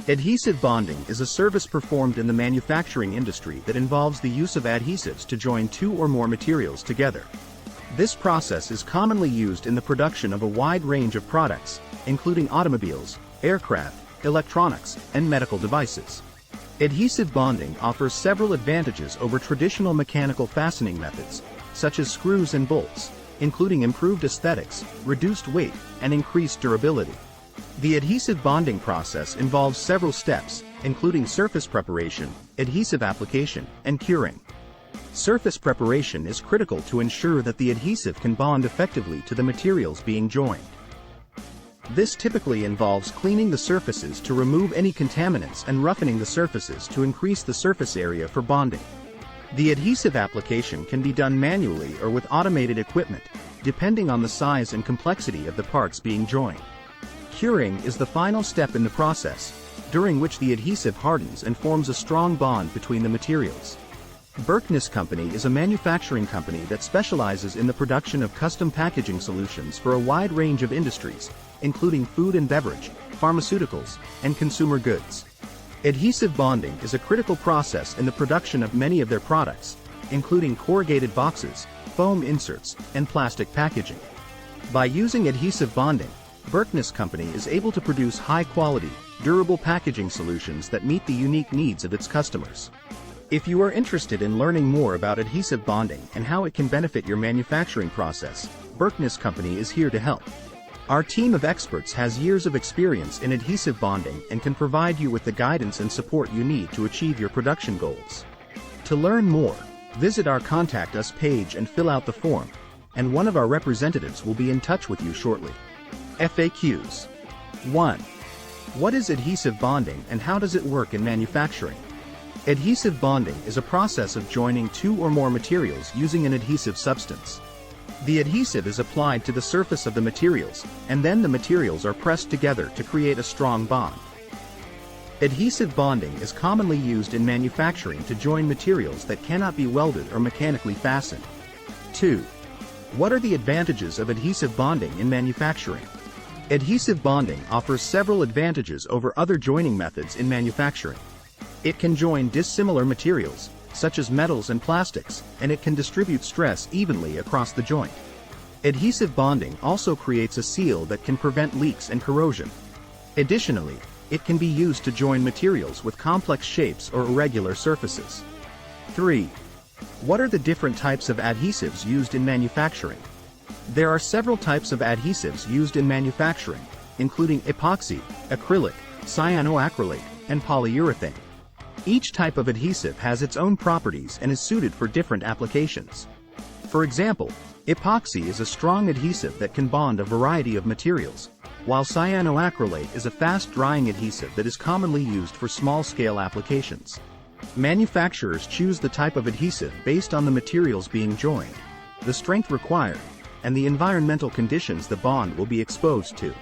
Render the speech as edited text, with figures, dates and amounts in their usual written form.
Adhesive bonding is a service performed in the manufacturing industry that involves the use of adhesives to join two or more materials together. This process is commonly used in the production of a wide range of products, including automobiles, aircraft, electronics, and medical devices. Adhesive bonding offers several advantages over traditional mechanical fastening methods, such as screws and bolts, including improved aesthetics, reduced weight, and increased durability. The adhesive bonding process involves several steps, including surface preparation, adhesive application, and curing. Surface preparation is critical to ensure that the adhesive can bond effectively to the materials being joined. This typically involves cleaning the surfaces to remove any contaminants and roughening the surfaces to increase the surface area for bonding. The adhesive application can be done manually or with automated equipment, depending on the size and complexity of the parts being joined. Curing is the final step in the process, during which the adhesive hardens and forms a strong bond between the materials. Berkness Company is a manufacturing company that specializes in the production of custom packaging solutions for a wide range of industries, including food and beverage, pharmaceuticals, and consumer goods. Adhesive bonding is a critical process in the production of many of their products, including corrugated boxes, foam inserts, and plastic packaging. By using adhesive bonding, Berkness Company is able to produce high-quality, durable packaging solutions that meet the unique needs of its customers. If you are interested in learning more about adhesive bonding and how it can benefit your manufacturing process, Berkness Company is here to help. Our team of experts has years of experience in adhesive bonding and can provide you with the guidance and support you need to achieve your production goals. To learn more, visit our Contact Us page and fill out the form, and one of our representatives will be in touch with you shortly. FAQs. 1. What is adhesive bonding and how does it work in manufacturing? Adhesive bonding is a process of joining two or more materials using an adhesive substance. The adhesive is applied to the surface of the materials, and then the materials are pressed together to create a strong bond. Adhesive bonding is commonly used in manufacturing to join materials that cannot be welded or mechanically fastened. 2. What are the advantages of adhesive bonding in manufacturing? Adhesive bonding offers several advantages over other joining methods in manufacturing. It can join dissimilar materials, such as metals and plastics, and it can distribute stress evenly across the joint. Adhesive bonding also creates a seal that can prevent leaks and corrosion. Additionally, it can be used to join materials with complex shapes or irregular surfaces. 3. What are the different types of adhesives used in manufacturing? There are several types of adhesives used in manufacturing, including epoxy, acrylic, cyanoacrylate, and polyurethane. Each type of adhesive has its own properties and is suited for different applications. For example, epoxy is a strong adhesive that can bond a variety of materials, while cyanoacrylate is a fast-drying adhesive that is commonly used for small-scale applications. Manufacturers choose the type of adhesive based on the materials being joined, the strength required, and the environmental conditions the bond will be exposed to.